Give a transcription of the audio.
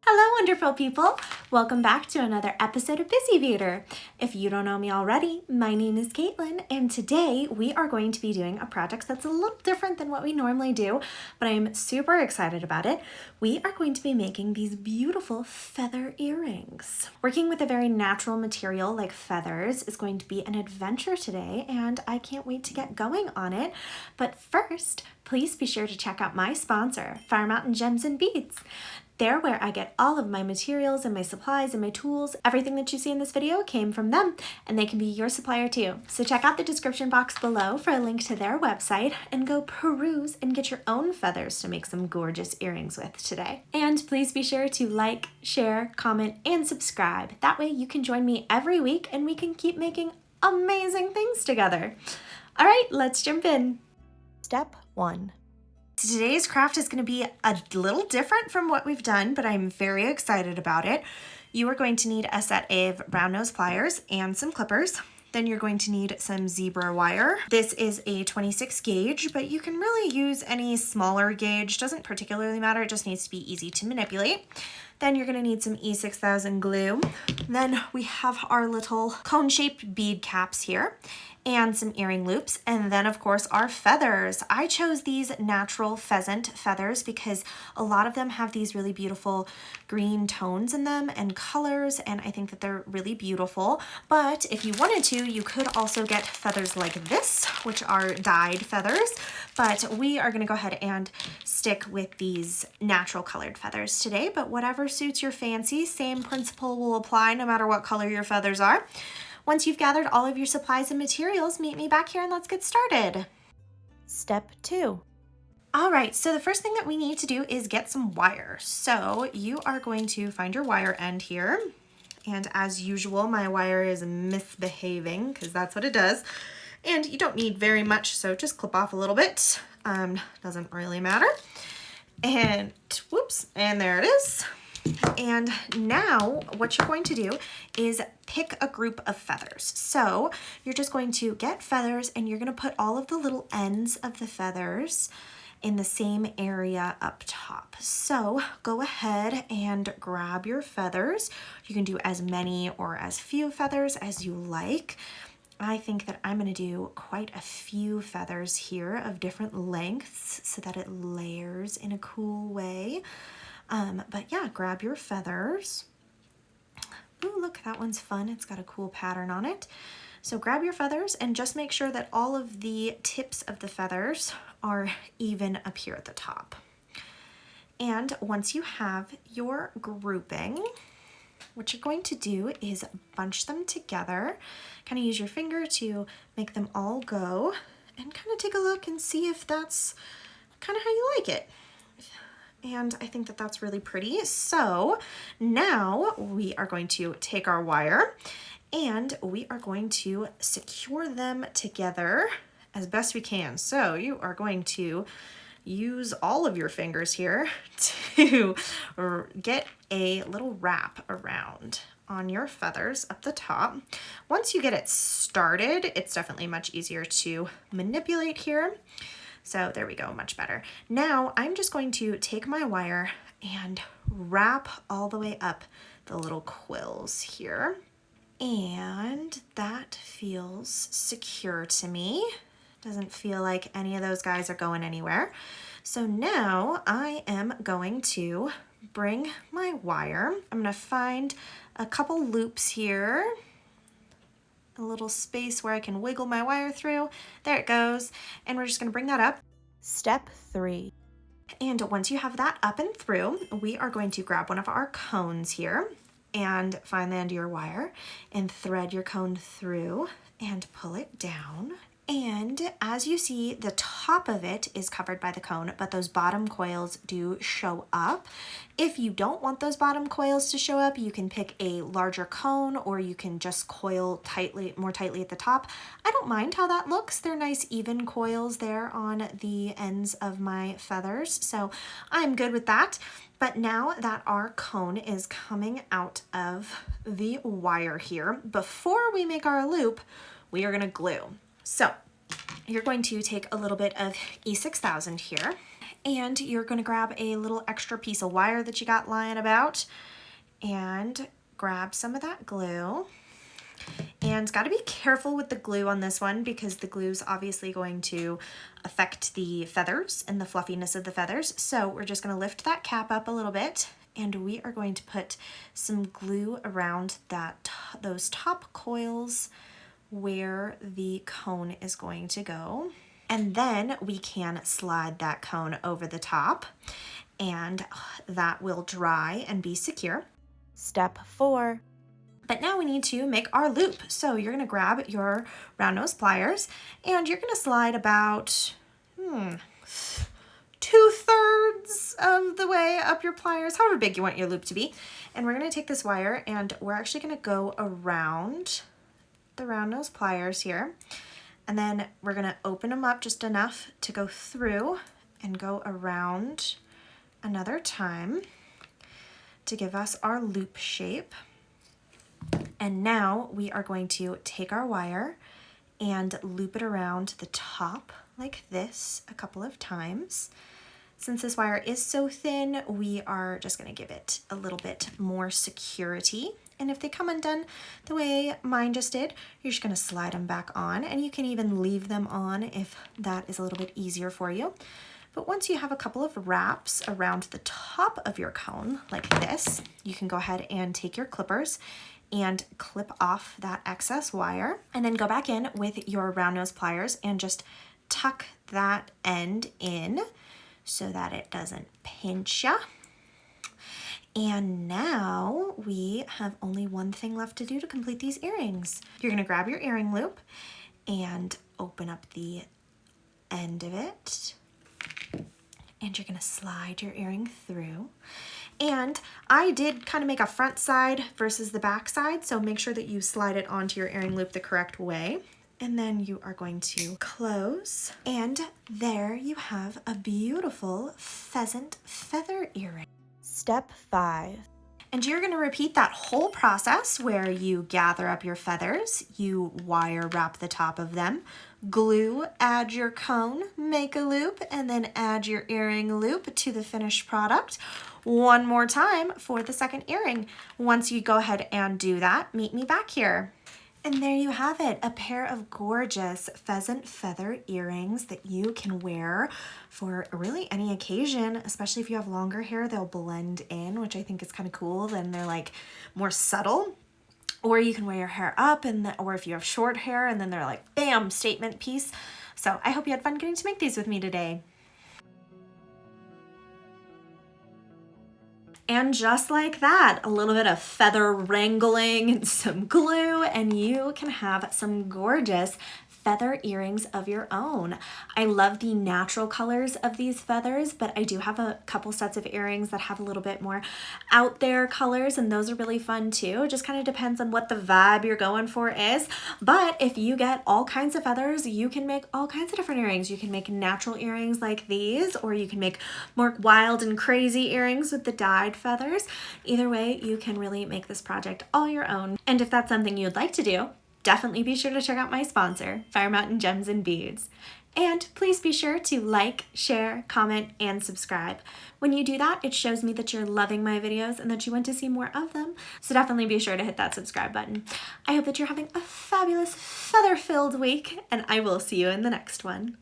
Hello, wonderful people. Welcome back to another episode of Busy Beader. If you don't know me already, my name is Caitlin, and today we are going to be doing a project that's a little different than what we normally do, but I'm super excited about it. We are going to be making these beautiful feather earrings. Working with a very natural material like feathers is going to be an adventure today, and I can't wait to get going on it. But first, please be sure to check out my sponsor, Fire Mountain Gems and Beads. They're where I get all of my materials and my supplies and my tools. Everything that you see in this video came from them, and they can be your supplier too. So check out the description box below for a link to their website and go peruse and get your own feathers to make some gorgeous earrings with today. And please be sure to like, share, comment, and subscribe. That way you can join me every week and we can keep making amazing things together. All right, let's jump in. Step 1. Today's craft is going to be a little different from what we've done, but I'm very excited about it. You are going to need a set of round nose pliers and some clippers. Then you're going to need some zebra wire. This is a 26 gauge, but you can really use any smaller gauge. Doesn't particularly matter, it just needs to be easy to manipulate. Then you're going to need some E6000 glue. Then we have our little cone-shaped bead caps here and some earring loops, and then of course our feathers. I chose these natural pheasant feathers because a lot of them have these really beautiful green tones in them and colors, and I think that they're really beautiful. But if you wanted to, you could also get feathers like this, which are dyed feathers, but we are going to go ahead and stick with these natural colored feathers today. But whatever suits your fancy, same principle will apply no matter what color your feathers are. Once you've gathered all of your supplies and materials, meet me back here and let's get started. Step 2. All right, so the first thing that we need to do is get some wire. So you are going to find your wire end here. And as usual, my wire is misbehaving because that's what it does. And you don't need very much, so just clip off a little bit. Doesn't really matter. And whoops, and there it is. And now what you're going to do is pick a group of feathers. So you're just going to get feathers and you're going to put all of the little ends of the feathers in the same area up top. So go ahead and grab your feathers. You can do as many or as few feathers as you like. I think that I'm going to do quite a few feathers here of different lengths so that it layers in a cool way. But yeah, grab your feathers. Ooh, look, that one's fun. It's got a cool pattern on it. So grab your feathers and just make sure that all of the tips of the feathers are even up here at the top. And once you have your grouping, what you're going to do is bunch them together, kind of use your finger to make them all go, and kind of take a look and see if that's kind of how you like it. And I think that that's really pretty. So now we are going to take our wire and we are going to secure them together as best we can. So you are going to use all of your fingers here to get a little wrap around on your feathers up the top. Once you get it started, it's definitely much easier to manipulate here. So there we go, much better. Now I'm just going to take my wire and wrap all the way up the little quills here. And that feels secure to me. Doesn't feel like any of those guys are going anywhere. So now I am going to bring my wire. I'm gonna find a couple loops here, a little space where I can wiggle my wire through. There it goes. And we're just going to bring that up. Step 3. And once you have that up and through, we are going to grab one of our cones here and find the end of your wire and thread your cone through and pull it down. And as you see, the top of it is covered by the cone, but those bottom coils do show up. If you don't want those bottom coils to show up, you can pick a larger cone or you can just coil more tightly at the top. I don't mind how that looks. They're nice even coils there on the ends of my feathers, so I'm good with that. But now that our cone is coming out of the wire here, before we make our loop, we are gonna glue. So you're going to take a little bit of E6000 here And you're going to grab a little extra piece of wire that you got lying about and grab some of that glue. And got to be careful with the glue on this one because the glue is obviously going to affect the feathers and the fluffiness of the feathers. So we're just going to lift that cap up a little bit, and we are going to put some glue around those top coils where the cone is going to go. And then we can slide that cone over the top, and that will dry and be secure. Step 4. But now we need to make our loop. So you're going to grab your round nose pliers and you're going to slide about 2/3 of the way up your pliers, however big you want your loop to be. And we're going to take this wire and we're actually going to go around the round nose pliers here. And then we're going to open them up just enough to go through and go around another time to give us our loop shape. And now we are going to take our wire and loop it around the top like this a couple of times. Since this wire is so thin, we are just going to give it a little bit more security. And if they come undone the way mine just did, you're just going to slide them back on, and you can even leave them on if that is a little bit easier for you. But once you have a couple of wraps around the top of your cone like this, you can go ahead and take your clippers and clip off that excess wire, and then go back in with your round nose pliers and just tuck that end in so that it doesn't pinch ya. And now we have only one thing left to do to complete these earrings. You're going to grab your earring loop and open up the end of it, and you're going to slide your earring through. And I did kind of make a front side versus the back side, so make sure that you slide it onto your earring loop the correct way. And then you are going to close, and there you have a beautiful pheasant feather earring. Step 5. And you're going to repeat that whole process where you gather up your feathers, you wire wrap the top of them, glue, add your cone, make a loop, and then add your earring loop to the finished product. One more time for the second earring. Once you go ahead and do that, meet me back here. And there you have it, a pair of gorgeous pheasant feather earrings that you can wear for really any occasion, especially if you have longer hair. They'll blend in, which I think is kind of cool. Then they're like more subtle. Or you can wear your hair up, or if you have short hair, and then they're like, bam, statement piece. So I hope you had fun getting to make these with me today. And just like that, a little bit of feather wrangling and some glue, and you can have some gorgeous feather earrings of your own. I love the natural colors of these feathers, but I do have a couple sets of earrings that have a little bit more out there colors, and those are really fun too. It just kind of depends on what the vibe you're going for is. But if you get all kinds of feathers, you can make all kinds of different earrings. You can make natural earrings like these, or you can make more wild and crazy earrings with the dyed feathers. Either way, you can really make this project all your own. And if that's something you'd like to do, definitely be sure to check out my sponsor, Fire Mountain Gems and Beads. And please be sure to like, share, comment, and subscribe. When you do that, it shows me that you're loving my videos and that you want to see more of them. So definitely be sure to hit that subscribe button. I hope that you're having a fabulous feather-filled week, and I will see you in the next one.